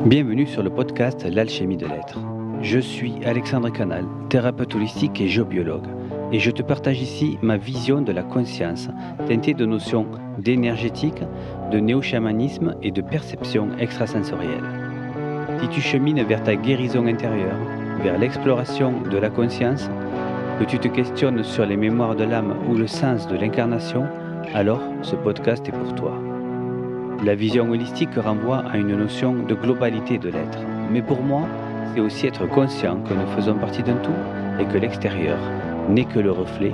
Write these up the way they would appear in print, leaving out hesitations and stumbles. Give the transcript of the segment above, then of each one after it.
Bienvenue sur le podcast L'Alchimie de l'être. Je suis Alexandre Canal, thérapeute holistique et géobiologue, et je te partage ici ma vision de la conscience, teintée de notions d'énergétique, de néo-chamanisme et de perception extrasensorielle. Si tu chemines vers ta guérison intérieure, vers l'exploration de la conscience, que tu te questionnes sur les mémoires de l'âme ou le sens de l'incarnation, alors ce podcast est pour toi. La vision holistique renvoie à une notion de globalité de l'être. Mais pour moi, c'est aussi être conscient que nous faisons partie d'un tout et que l'extérieur n'est que le reflet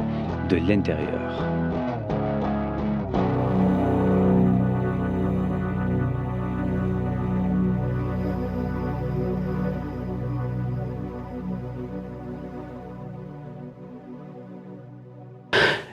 de l'intérieur.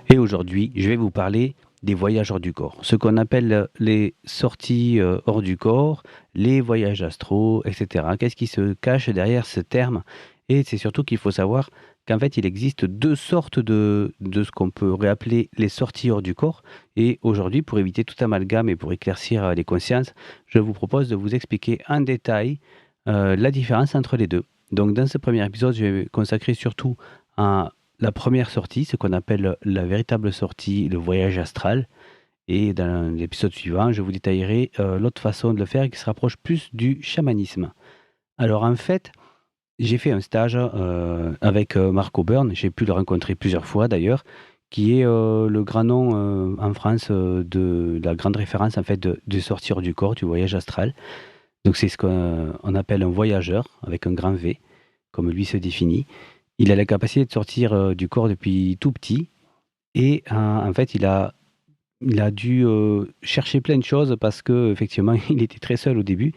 Et aujourd'hui, je vais vous parler des voyages hors du corps, ce qu'on appelle les sorties hors du corps, les voyages astraux, etc. Qu'est-ce qui se cache derrière ce terme? Et c'est surtout qu'il faut savoir qu'en fait, il existe deux sortes de ce qu'on pourrait appeler les sorties hors du corps. Et aujourd'hui, pour éviter tout amalgame et pour éclaircir les consciences, je vous propose de vous expliquer en détail la différence entre les deux. Donc, dans ce premier épisode, je vais consacrer surtout à la première sortie, ce qu'on appelle la véritable sortie, le voyage astral. Et dans l'épisode suivant, je vous détaillerai l'autre façon de le faire qui se rapproche plus du chamanisme. Alors en fait, j'ai fait un stage avec Marc Auburn, j'ai pu le rencontrer plusieurs fois d'ailleurs, qui est le grand nom en France de la grande référence en fait de sortir du corps, du voyage astral. Donc c'est ce qu'on appelle un voyageur avec un grand V, comme lui se définit. Il a la capacité de sortir du corps depuis tout petit et en fait, il a dû chercher plein de choses parce qu'effectivement, il était très seul au début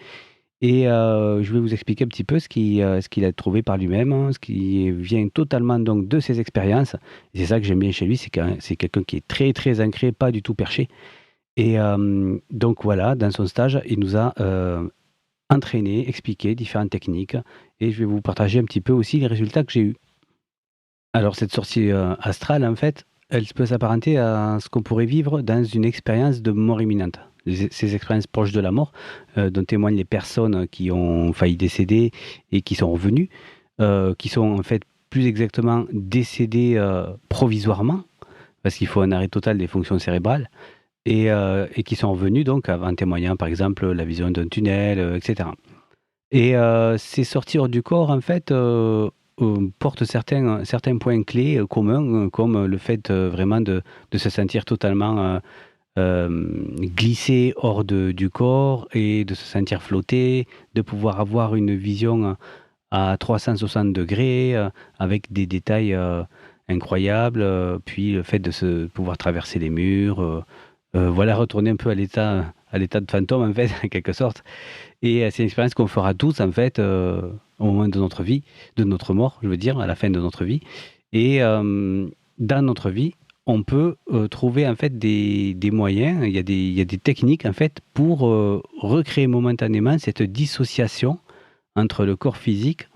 et je vais vous expliquer un petit peu ce qu'il a trouvé par lui-même, hein, ce qui vient totalement donc de ses expériences. Et c'est ça que j'aime bien chez lui, c'est quelqu'un qui est très, très ancré, pas du tout perché et donc voilà, dans son stage, il nous a entraîné, expliqué différentes techniques et je vais vous partager un petit peu aussi les résultats que j'ai eus. Alors cette sortie astrale, en fait, elle peut s'apparenter à ce qu'on pourrait vivre dans une expérience de mort imminente. Ces expériences proches de la mort, dont témoignent les personnes qui ont failli décéder et qui sont revenues, qui sont en fait plus exactement décédées provisoirement, parce qu'il faut un arrêt total des fonctions cérébrales, et qui sont revenues donc en témoignant par exemple la vision d'un tunnel, etc. Et ces sorties hors du corps, en fait, portent certains points clés communs, comme le fait vraiment de se sentir totalement glissé hors du corps et de se sentir flotter, de pouvoir avoir une vision à 360 degrés, avec des détails incroyables, puis le fait de pouvoir traverser les murs, voilà, retourner un peu à l'état de fantôme, en fait, en quelque sorte. Et c'est une expérience qu'on fera tous, en fait, au moment de notre vie, de notre mort, je veux dire, à la fin de notre vie. Et dans notre vie, on peut trouver, en fait, des moyens, il y a des techniques, en fait, pour recréer momentanément cette dissociation entre le corps physique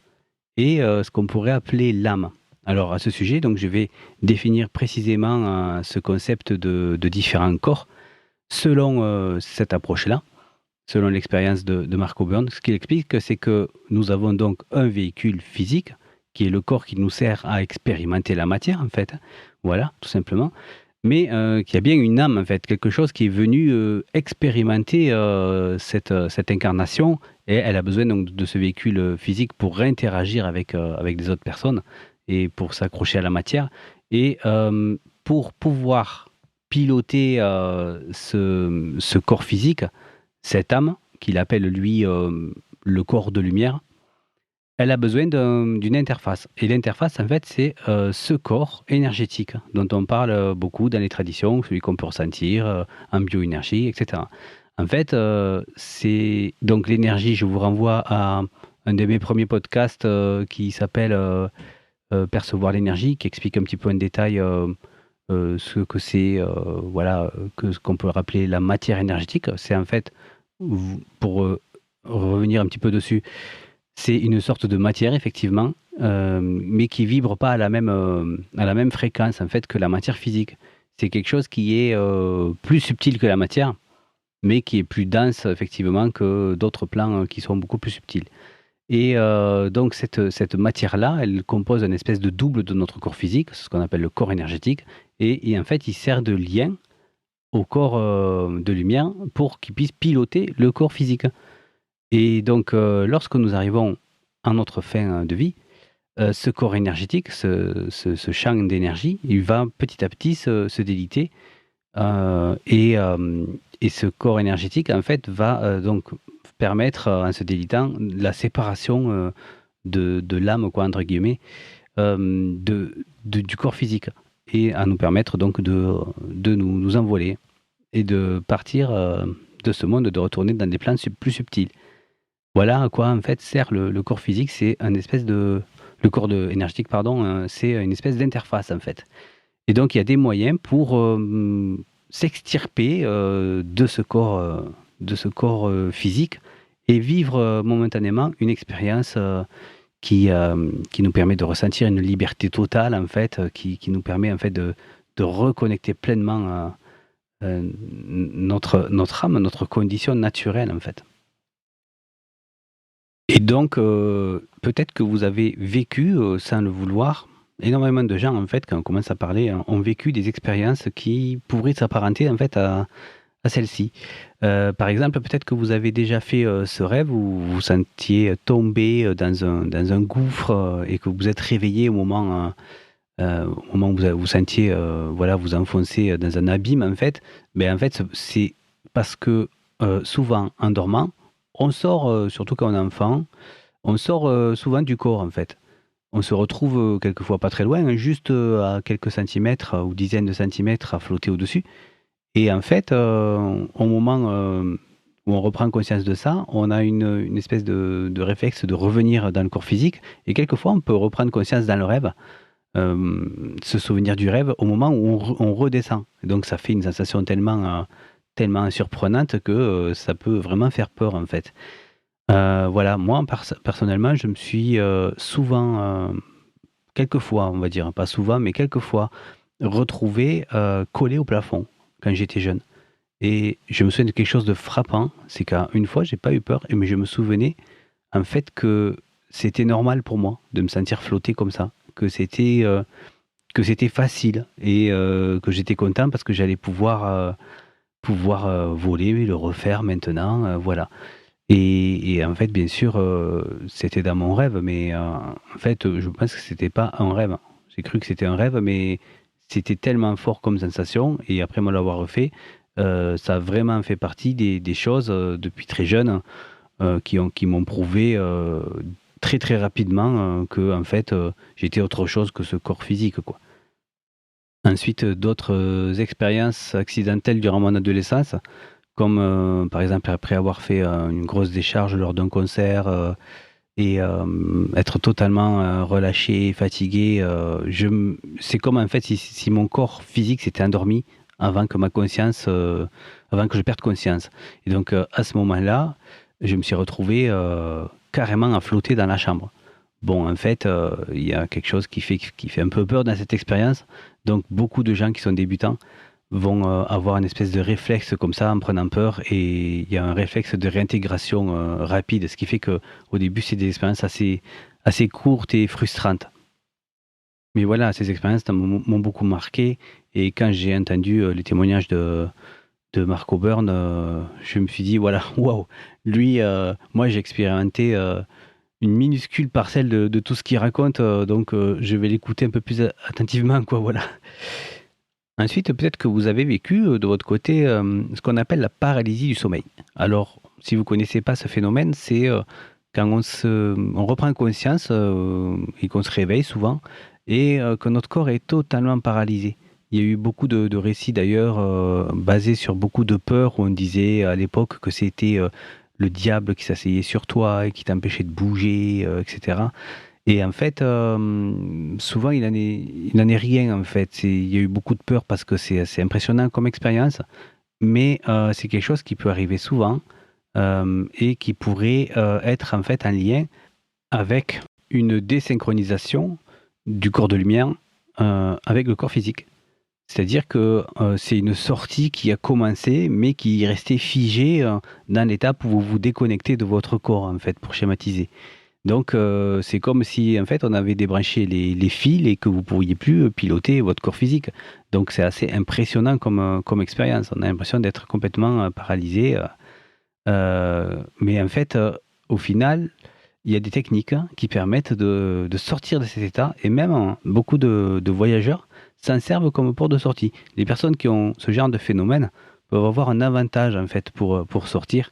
et ce qu'on pourrait appeler l'âme. Alors, à ce sujet, donc, je vais définir précisément ce concept de différents corps selon cette approche-là. Selon l'expérience de Marc Auburn, ce qu'il explique, c'est que nous avons donc un véhicule physique, qui est le corps qui nous sert à expérimenter la matière, en fait. Voilà, tout simplement. Mais qu'il y a bien une âme, en fait, quelque chose qui est venu expérimenter cette incarnation, et elle a besoin donc de ce véhicule physique pour réinteragir avec des autres personnes et pour s'accrocher à la matière. Et pour pouvoir piloter ce corps physique, cette âme, qu'il appelle lui le corps de lumière, elle a besoin d'une interface. Et l'interface, en fait, c'est ce corps énergétique dont on parle beaucoup dans les traditions, celui qu'on peut ressentir en bioénergie, etc. En fait, c'est donc l'énergie. Je vous renvoie à un de mes premiers podcasts qui s'appelle Percevoir l'énergie, qui explique un petit peu en détail ce que c'est, voilà, ce qu'on peut rappeler la matière énergétique. C'est en fait, pour revenir un petit peu dessus, c'est une sorte de matière effectivement, mais qui vibre pas à la même fréquence en fait que la matière physique. C'est quelque chose qui est plus subtil que la matière, mais qui est plus dense effectivement que d'autres plans qui sont beaucoup plus subtils. Et donc cette matière-là, elle compose une espèce de double de notre corps physique, c'est ce qu'on appelle le corps énergétique, et en fait, il sert de lien au corps de lumière pour qu'il puisse piloter le corps physique. Et donc, lorsque nous arrivons à notre fin de vie, ce corps énergétique, ce champ d'énergie, il va petit à petit se déliter. Et ce corps énergétique, en fait, va donc permettre, en se délitant, la séparation de l'âme, quoi, entre guillemets, du corps physique, et à nous permettre donc de nous envoler et de partir de ce monde, de retourner dans des plans plus subtils. Voilà à quoi en fait sert le corps physique, c'est un espèce de le corps énergétique, pardon, c'est une espèce d'interface en fait. Et donc il y a des moyens pour s'extirper de ce corps physique et vivre momentanément une expérience qui nous permet de ressentir une liberté totale en fait, qui nous permet en fait de reconnecter pleinement notre âme, notre condition naturelle en fait. Et donc, peut-être que vous avez vécu, sans le vouloir, énormément de gens, en fait, quand on commence à parler, ont vécu des expériences qui pourraient s'apparenter, en fait, à celle-ci. Par exemple, peut-être que vous avez déjà fait, ce rêve où vous vous sentiez tombé, dans un gouffre, et que vous êtes réveillé au moment où vous sentiez, voilà, vous enfoncer, dans un abîme, en fait. Mais en fait, c'est parce que, souvent, en dormant, on sort, surtout quand on est enfant, on sort, souvent du corps, en fait. On se retrouve, quelquefois pas très loin, hein, juste, à quelques centimètres, ou dizaines de centimètres à flotter au-dessus. Et en fait, au moment, où on reprend conscience de ça, on a une espèce de réflexe de revenir dans le corps physique, et quelquefois on peut reprendre conscience dans le rêve, se souvenir du rêve au moment où on redescend. Et donc ça fait une sensation tellement surprenante que, ça peut vraiment faire peur, en fait. Voilà, moi personnellement, je me suis, souvent, quelquefois, on va dire, pas souvent, mais quelquefois, retrouvé, collé au plafond quand j'étais jeune. Et je me souviens de quelque chose de frappant, c'est qu'une fois, j'ai pas eu peur, mais je me souvenais, en fait, que c'était normal pour moi de me sentir flotter comme ça, que c'était facile, et que j'étais content parce que j'allais pouvoir, voler, le refaire maintenant, voilà. Et en fait, bien sûr, c'était dans mon rêve, mais en fait, je pense que c'était pas un rêve. J'ai cru que c'était un rêve, mais c'était tellement fort comme sensation, et après me l'avoir refait, ça a vraiment fait partie des choses, depuis très jeune, qui m'ont prouvé, très, très rapidement, que en fait, j'étais autre chose que ce corps physique, quoi. Ensuite, d'autres, expériences accidentelles durant mon adolescence, comme, par exemple, après avoir fait, une grosse décharge lors d'un concert, et être totalement, relâché, fatigué, c'est comme, en fait, si mon corps physique s'était endormi avant que ma conscience, avant que je perde conscience. Et donc, à ce moment-là, je me suis retrouvé, carrément à flotter dans la chambre. Bon, en fait, il y a quelque chose qui fait un peu peur dans cette expérience. Donc beaucoup de gens qui sont débutants vont, avoir une espèce de réflexe comme ça en prenant peur, et il y a un réflexe de réintégration, rapide. Ce qui fait que au début, c'est des expériences assez courtes et frustrantes. Mais voilà, ces expériences m'ont beaucoup marqué, et quand j'ai entendu, les témoignages de Mark O'Byrne, je me suis dit: «Voilà, waouh, lui, moi j'ai expérimenté, une minuscule parcelle de tout ce qu'il raconte, donc je vais l'écouter un peu plus attentivement, quoi, voilà». Ensuite, peut-être que vous avez vécu, de votre côté, ce qu'on appelle la paralysie du sommeil. Alors, si vous connaissez pas ce phénomène, c'est, quand on reprend conscience, et qu'on se réveille souvent, et que notre corps est totalement paralysé. Il y a eu beaucoup de récits d'ailleurs, basés sur beaucoup de peurs, où on disait à l'époque que c'était, le diable qui s'asseyait sur toi et qui t'empêchait de bouger, et cetera. Et en fait, souvent il n'en est rien, en fait. Il y a eu beaucoup de peur parce que c'est impressionnant comme expérience, mais c'est quelque chose qui peut arriver souvent, et qui pourrait, être en fait en lien avec une désynchronisation du corps de lumière, avec le corps physique. C'est-à-dire que c'est une sortie qui a commencé, mais qui est restée figée dans l'étape où vous vous déconnectez de votre corps, en fait, pour schématiser. Donc, c'est comme si, en fait, on avait débranché les fils et que vous ne pourriez plus piloter votre corps physique. Donc, c'est assez impressionnant comme expérience. On a l'impression d'être complètement paralysé. Mais en fait, au final, il y a des techniques qui permettent de sortir de cet état. Et même beaucoup de voyageurs s'en servent comme porte de sortie. Les personnes qui ont ce genre de phénomène peuvent avoir un avantage, en fait, pour sortir.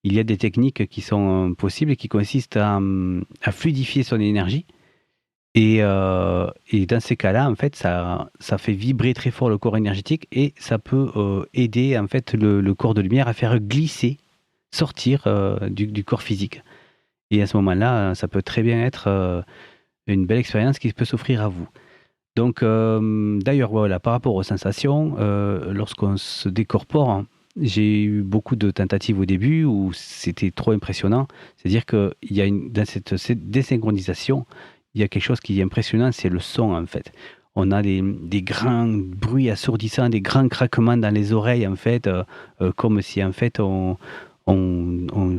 Il y a des techniques qui sont possibles et qui consistent à fluidifier son énergie. Et dans ces cas-là, en fait, ça fait vibrer très fort le corps énergétique et ça peut aider en fait le corps de lumière à faire glisser, sortir du corps physique. Et à ce moment-là, ça peut très bien être une belle expérience qui peut s'offrir à vous. Donc, d'ailleurs, voilà, par rapport aux sensations, lorsqu'on se décorpore, hein, j'ai eu beaucoup de tentatives au début où c'était trop impressionnant. C'est-à-dire qu'il y a dans cette désynchronisation, il y a quelque chose qui est impressionnant, c'est le son en fait. On a des grands bruits assourdissants, des grands craquements dans les oreilles en fait, comme si en fait on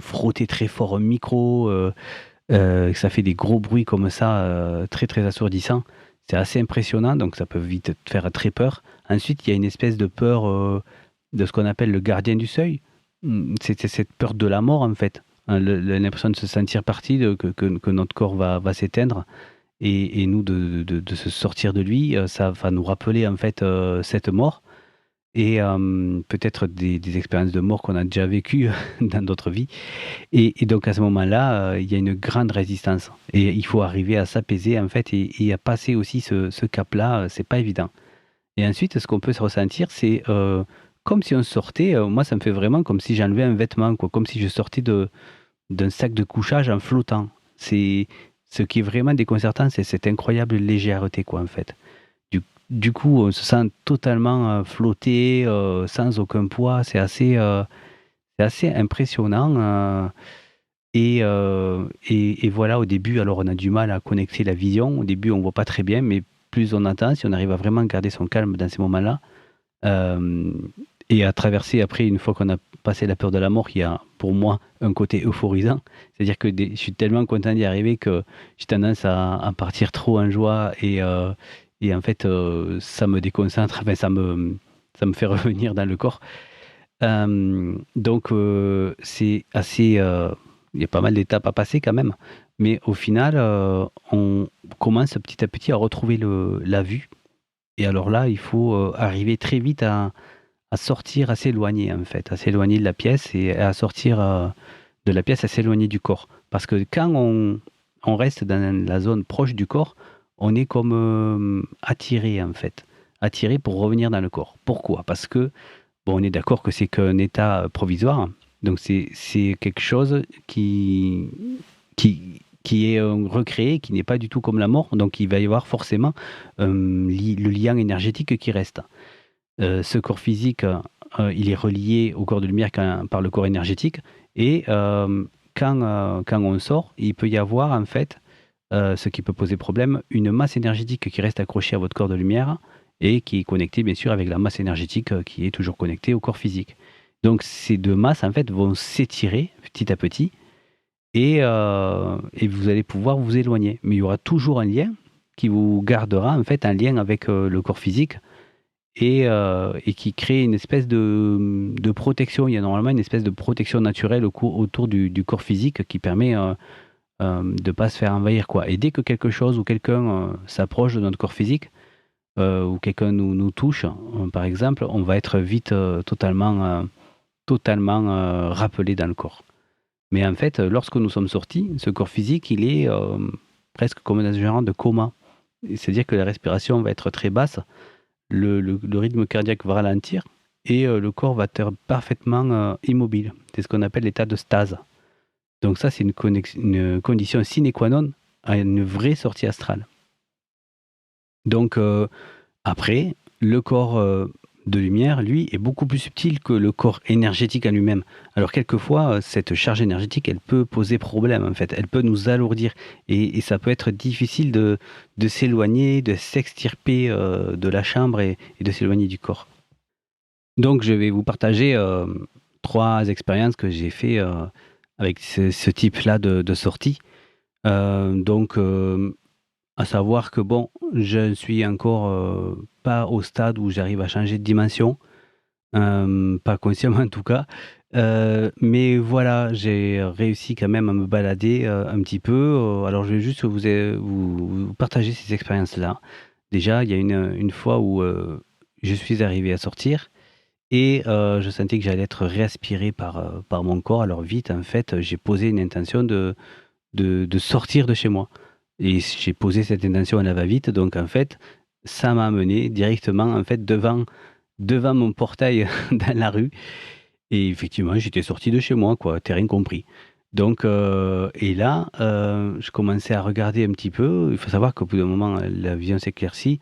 frottait très fort un micro, que ça fait des gros bruits comme ça, très très assourdissants. C'est assez impressionnant, donc ça peut vite te faire très peur. Ensuite, il y a une espèce de peur de ce qu'on appelle le gardien du seuil. C'est cette peur de la mort, en fait. Hein, l'impression de se sentir parti, que notre corps va s'éteindre. Et nous, de se sortir de lui, ça va nous rappeler, en fait, cette mort. Et peut-être des expériences de mort qu'on a déjà vécues dans d'autres vies. Et donc à ce moment-là, il y a une grande résistance. Et il faut arriver à s'apaiser en fait et à passer aussi ce cap-là. C'est pas évident. Et ensuite, ce qu'on peut se ressentir, c'est comme si on sortait. Moi, ça me fait vraiment comme si j'enlevais un vêtement, quoi, comme si je sortais d'un sac de couchage en flottant. C'est ce qui est vraiment déconcertant, c'est cette incroyable légèreté, quoi, en fait. Du coup, on se sent totalement flotté, sans aucun poids. C'est assez impressionnant. Et voilà, au début, alors on a du mal à connecter la vision. Au début, on voit pas très bien, mais plus on attend, si on arrive à vraiment garder son calme dans ces moments-là, euh, et à traverser après, une fois qu'on a passé la peur de la mort, il y a pour moi un côté euphorisant. C'est-à-dire que je suis tellement content d'y arriver que j'ai tendance à partir trop en joie et en fait, ça me déconcentre, enfin, ça me fait revenir dans le corps. Donc, c'est assez. Il y a pas mal d'étapes à passer quand même. Mais au final, on commence petit à petit à retrouver la vue. Et alors là, il faut arriver très vite à sortir, à s'éloigner en fait, à s'éloigner de la pièce et à sortir de la pièce, à s'éloigner du corps. Parce que quand on reste dans la zone proche du corps, on est comme attiré en fait. Attiré pour revenir dans le corps. Pourquoi? Parce que bon, on est d'accord que c'est qu'un état provisoire, donc c'est quelque chose qui est recréé, qui n'est pas du tout comme la mort, donc il va y avoir forcément le lien énergétique qui reste. Ce corps physique, il est relié au corps de lumière par le corps énergétique, et quand on sort, il peut y avoir en fait, ce qui peut poser problème, une masse énergétique qui reste accrochée à votre corps de lumière et qui est connectée bien sûr avec la masse énergétique qui est toujours connectée au corps physique. Donc ces deux masses en fait vont s'étirer petit à petit et vous allez pouvoir vous éloigner. Mais il y aura toujours un lien qui vous gardera en fait un lien avec le corps physique et qui crée une espèce de protection. Il y a normalement une espèce de protection naturelle autour du corps physique qui permet de ne pas se faire envahir, quoi. Et dès que quelque chose ou quelqu'un s'approche de notre corps physique, ou quelqu'un nous touche, par exemple, on va être vite totalement rappelé dans le corps. Mais en fait, lorsque nous sommes sortis, ce corps physique, il est presque comme dans un genre de coma. C'est-à-dire que la respiration va être très basse, le rythme cardiaque va ralentir et le corps va être parfaitement immobile. C'est ce qu'on appelle l'état de stase. Donc ça, c'est une condition sine qua non à une vraie sortie astrale. Donc après, le corps de lumière, lui, est beaucoup plus subtil que le corps énergétique en lui-même. Alors quelquefois, cette charge énergétique, elle peut poser problème en fait, elle peut nous alourdir et ça peut être difficile de s'éloigner, de s'extirper de la chambre et de s'éloigner du corps. Donc je vais vous partager 3 expériences que j'ai fait avec ce type-là de sortie. Donc à savoir que bon, je ne suis encore pas au stade où j'arrive à changer de dimension, pas consciemment en tout cas. Mais voilà, j'ai réussi quand même à me balader un petit peu. Alors je vais juste vous partager ces expériences-là. Déjà, il y a une fois où je suis arrivé à sortir et je sentais que j'allais être réaspiré par mon corps. Alors vite, en fait, j'ai posé une intention de sortir de chez moi. Et j'ai posé cette intention à la va-vite, donc en fait, ça m'a amené directement en fait devant mon portail dans la rue et effectivement, j'étais sorti de chez moi quoi, terrain compris. Donc et là, je commençais à regarder un petit peu. Il faut savoir qu'au bout d'un moment, la vision s'éclaircit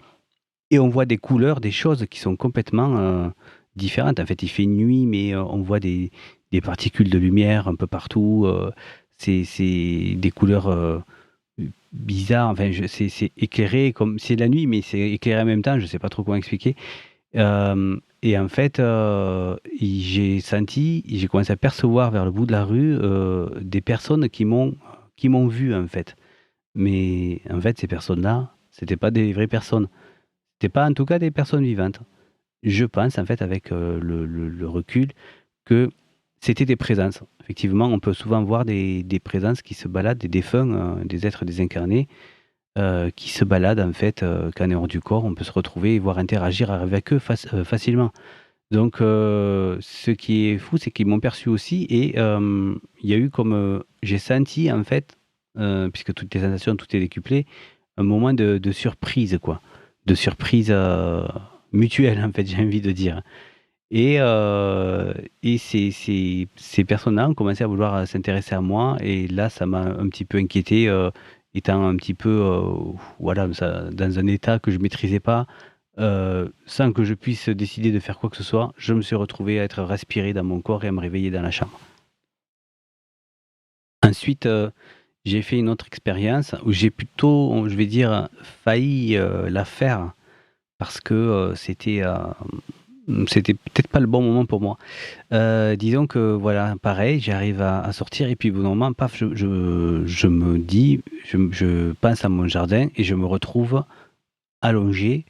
et on voit des couleurs, des choses qui sont complètement différentes. En fait, il fait nuit, mais on voit des particules de lumière un peu partout. C'est des couleurs bizarres. Enfin, c'est éclairé comme c'est la nuit, mais c'est éclairé en même temps. Je ne sais pas trop comment expliquer. Et en fait, j'ai commencé à percevoir vers le bout de la rue des personnes qui m'ont vu en fait. Mais en fait, ces personnes-là, c'était pas des vraies personnes. C'était pas en tout cas des personnes vivantes. Je pense, en fait, avec le recul, que c'était des présences. Effectivement, on peut souvent voir des présences qui se baladent, des défunts, des êtres désincarnés, qui se baladent, en fait, quand on est hors du corps. On peut se retrouver et voir interagir avec eux facilement. Donc, ce qui est fou, c'est qu'ils m'ont perçu aussi et il y a eu comme, j'ai senti, en fait, puisque toutes les sensations, tout est décuplé, un moment de surprise, quoi. De surprise mutuelle, en fait, j'ai envie de dire. Et, ces personnes-là ont commencé à vouloir s'intéresser à moi. Et là, ça m'a un petit peu inquiété, étant un petit peu voilà, dans un état que je ne maîtrisais pas, sans que je puisse décider de faire quoi que ce soit. Je me suis retrouvé à être respiré dans mon corps et à me réveiller dans la chambre. Ensuite, j'ai fait une autre expérience où j'ai plutôt, je vais dire, failli la faire parce que c'était peut-être pas le bon moment pour moi. Disons que voilà, pareil, j'arrive à sortir et puis au bout d'un moment, paf, je me dis, je pense à mon jardin et je me retrouve allongé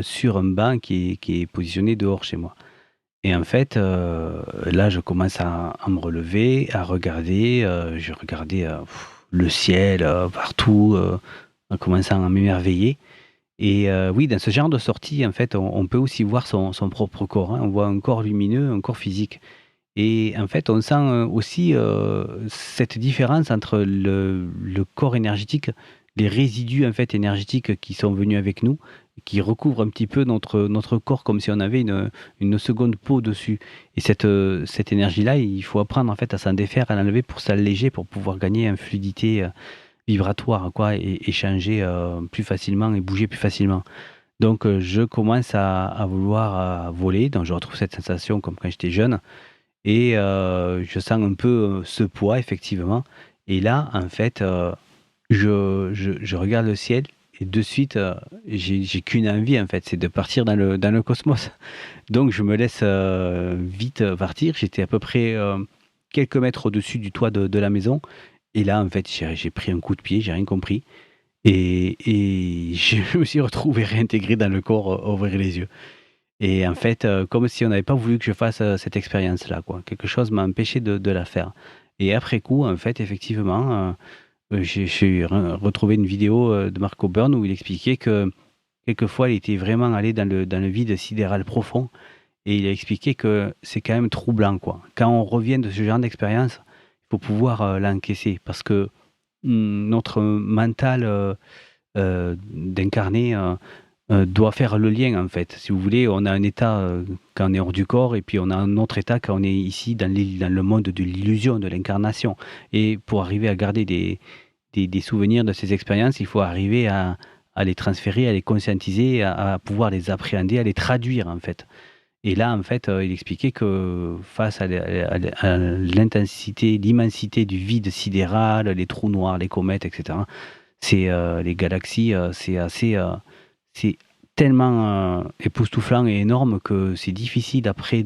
sur un banc qui est positionné dehors chez moi. Et en fait, là, je commence à me relever, à regarder. Je regardais le ciel partout, en commençant à m'émerveiller. Et oui, dans ce genre de sortie, en fait, on peut aussi voir son propre corps, hein. On voit un corps lumineux, un corps physique. Et en fait, on sent aussi cette différence entre le corps énergétique, les résidus en fait énergétiques qui sont venus avec nous, qui recouvrent un petit peu notre corps comme si on avait une seconde peau dessus. Et cette énergie-là, il faut apprendre en fait à s'en défaire, à l'enlever pour s'alléger, pour pouvoir gagner en fluidité vibratoire, quoi, et échanger plus facilement et bouger plus facilement. Donc, je commence à vouloir voler, donc je retrouve cette sensation comme quand j'étais jeune et je sens un peu, ce poids effectivement et là, en fait, je regarde le ciel et de suite, j'ai qu'une envie en fait, c'est de partir dans le cosmos. Donc je me laisse, vite, partir. J'étais à peu près, quelques mètres au-dessus du toit de la maison et là, en fait, j'ai pris un coup de pied, j'ai rien compris et je me suis retrouvé réintégré dans le corps, ouvrir les yeux. Et en fait, comme si on n'avait pas voulu que je fasse, cette expérience-là, quoi. Quelque chose m'a empêché de la faire. Et après coup, en fait, effectivement, j'ai retrouvé une vidéo, de Marco Byrne où il expliquait que, quelquefois, il était vraiment allé dans le vide sidéral profond et il a expliqué que c'est quand même troublant, quoi. Quand on revient de ce genre d'expérience, il faut pouvoir, l'encaisser parce que, notre mental, d'incarner, doit faire le lien en fait. Si vous voulez, on a un état quand on est hors du corps et puis on a un autre état quand on est ici dans le monde de l'illusion, de l'incarnation. Et pour arriver à garder des souvenirs de ces expériences, il faut arriver à les transférer, à les conscientiser, à pouvoir les appréhender, à les traduire en fait. Et là, en fait, il expliquait que face à l'intensité, l'immensité du vide sidéral, les trous noirs, les comètes, etc., les galaxies, c'est tellement époustouflant et énorme que c'est difficile après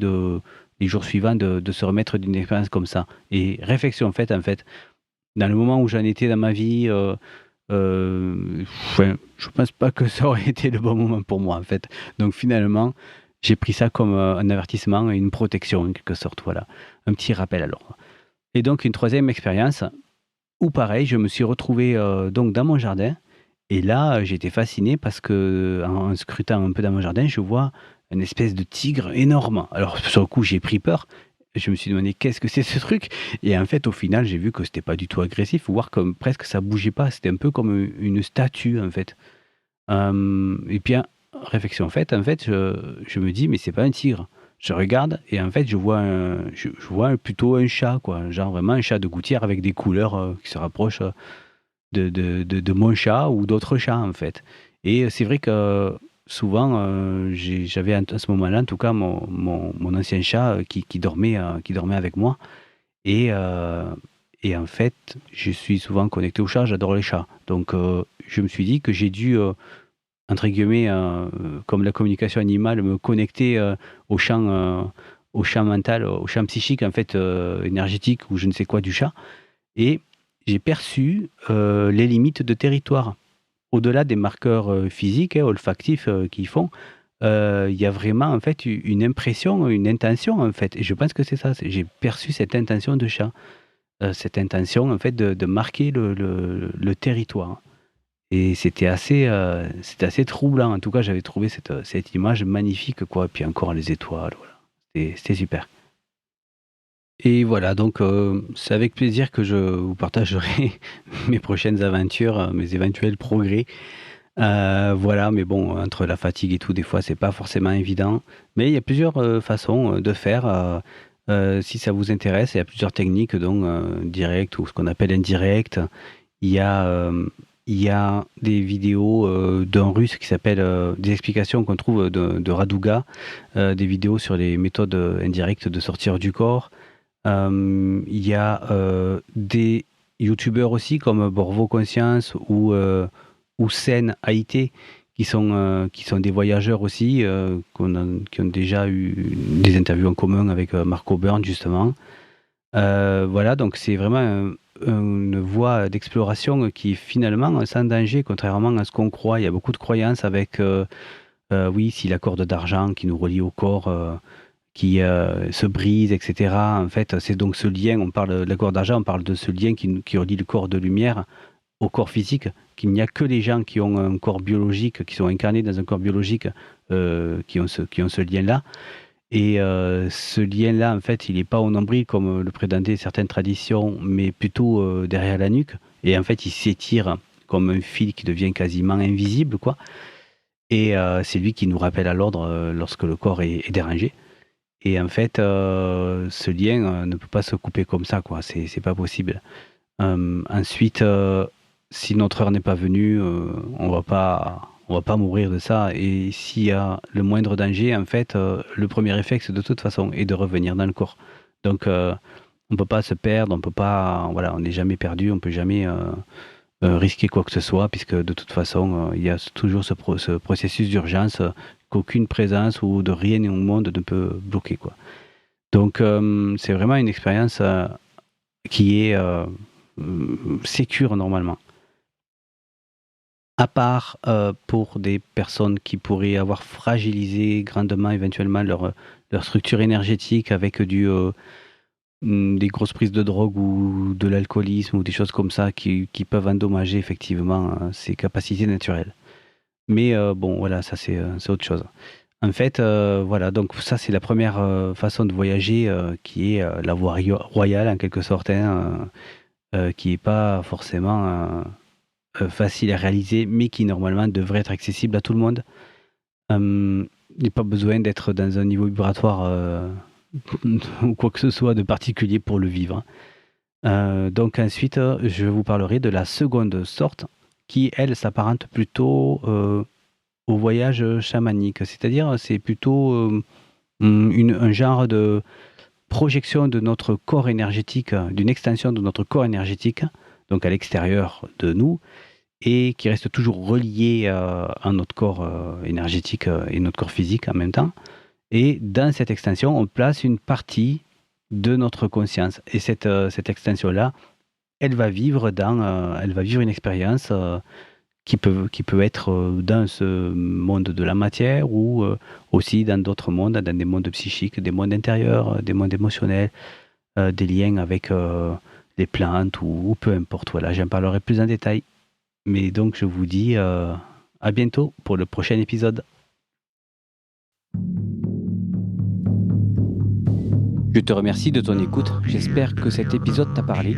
les jours suivants de se remettre d'une expérience comme ça. Et réflexion faite, en fait, dans le moment où j'en étais dans ma vie, enfin, je pense pas que ça aurait été le bon moment pour moi, en fait. Donc finalement, j'ai pris ça comme un avertissement et une protection, en quelque sorte. Voilà, un petit rappel alors. Et donc une troisième expérience où pareil, je me suis retrouvé donc dans mon jardin. Et là, j'étais fasciné parce que en scrutant un peu dans mon jardin, je vois une espèce de tigre énorme. Alors sur le coup, j'ai pris peur. Je me suis demandé qu'est-ce que c'est ce truc. Et en fait, au final, j'ai vu que c'était pas du tout agressif, voire comme presque ça bougeait pas. C'était un peu comme une statue en fait. Et puis, réflexion faite, en fait, je me dis, mais c'est pas un tigre. Je regarde et en fait, je vois plutôt un chat, quoi. Genre vraiment un chat de gouttière avec des couleurs qui se rapprochent de mon chat ou d'autres chats, en fait. Et c'est vrai que souvent, j'avais à ce moment-là, en tout cas, mon ancien chat qui dormait avec moi. Et, euh, et en fait, je suis souvent connecté aux chats, j'adore les chats. Donc, je me suis dit que j'ai dû entre guillemets, comme la communication animale, me connecter au champ mental, au champ psychique, en fait, énergétique ou je ne sais quoi du chat. Et j'ai perçu les limites de territoire. Au-delà des marqueurs physiques, hein, olfactifs qu'ils font, il y a vraiment en fait une impression, une intention en fait. Et je pense que c'est ça. J'ai perçu cette intention de chat, cette intention en fait de marquer le territoire. Et c'était assez troublant. En tout cas, j'avais trouvé cette image magnifique, quoi. Puis encore les étoiles, voilà. C'était super. Et voilà, donc c'est avec plaisir que je vous partagerai mes prochaines aventures, mes éventuels progrès. Voilà, mais bon, entre la fatigue et tout, des fois, c'est pas forcément évident. Mais il y a plusieurs façons de faire. Si ça vous intéresse, il y a plusieurs techniques, donc direct ou ce qu'on appelle indirect. Il y a, il y a des vidéos d'un russe qui s'appelle des explications qu'on trouve de Raduga, des vidéos sur les méthodes indirectes de sortir du corps. Il y a des youtubeurs aussi comme Borvo Conscience ou Sen Haïté qui sont des voyageurs aussi, qui ont déjà eu des interviews en commun avec Marco Byrne justement. Voilà, donc c'est vraiment une voie d'exploration qui est finalement sans danger, contrairement à ce qu'on croit. Il y a beaucoup de croyances avec, oui, si la corde d'argent qui nous relie au corps qui se brise, etc. En fait, c'est donc ce lien, on parle de la corde d'argent, on parle de ce lien qui relie le corps de lumière au corps physique, qu'il n'y a que les gens qui ont un corps biologique, qui sont incarnés dans un corps biologique, qui ont ce lien-là. Et ce lien-là, en fait, il n'est pas au nombril comme le prétendaient certaines traditions, mais plutôt derrière la nuque. Et en fait, il s'étire comme un fil qui devient quasiment invisible, quoi. Et c'est lui qui nous rappelle à l'ordre lorsque le corps est dérangé. Et en fait, ce lien ne peut pas se couper comme ça, quoi. C'est pas possible. Ensuite, si notre heure n'est pas venue, on va pas mourir de ça. Et s'il y a le moindre danger, en fait, le premier réflexe de toute façon est de revenir dans le corps. Donc, on peut pas se perdre, on peut pas, voilà, on n'est jamais perdu, on peut jamais risquer quoi que ce soit, puisque de toute façon, il y a toujours ce processus d'urgence qu'aucune présence ou de rien au monde ne peut bloquer, quoi. Donc, c'est vraiment une expérience qui est sécure normalement. À part pour des personnes qui pourraient avoir fragilisé grandement éventuellement leur structure énergétique avec des grosses prises de drogue ou de l'alcoolisme ou des choses comme ça qui peuvent endommager effectivement ces capacités naturelles. Mais bon, voilà, ça c'est autre chose. En fait, voilà, donc ça c'est la première façon de voyager qui est la voie royale en quelque sorte, hein, qui n'est pas forcément facile à réaliser, mais qui normalement devrait être accessible à tout le monde. Il n'y a pas besoin d'être dans un niveau vibratoire ou quoi que ce soit de particulier pour le vivre. Donc ensuite, je vous parlerai de la seconde sorte qui, elle, s'apparente plutôt au voyage chamanique. C'est-à-dire, c'est plutôt un genre de projection de notre corps énergétique, d'une extension de notre corps énergétique, donc à l'extérieur de nous, et qui reste toujours relié à notre corps énergétique et notre corps physique en même temps. Et dans cette extension, on place une partie de notre conscience. Et cette extension-là, elle va vivre une expérience qui peut être dans ce monde de la matière ou aussi dans d'autres mondes, dans des mondes psychiques, des mondes intérieurs, des mondes émotionnels, des liens avec les plantes ou peu importe. Voilà, j'en parlerai plus en détail. Mais donc, je vous dis à bientôt pour le prochain épisode. Je te remercie de ton écoute. J'espère que cet épisode t'a parlé.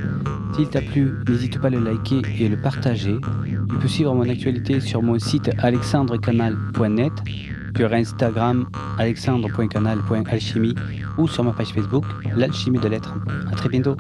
S'il t'a plu, n'hésite pas à le liker et le partager. Tu peux suivre mon actualité sur mon site alexandrecanal.net, sur Instagram alexandre.canal.alchimie ou sur ma page Facebook, l'alchimie de l'être. À très bientôt.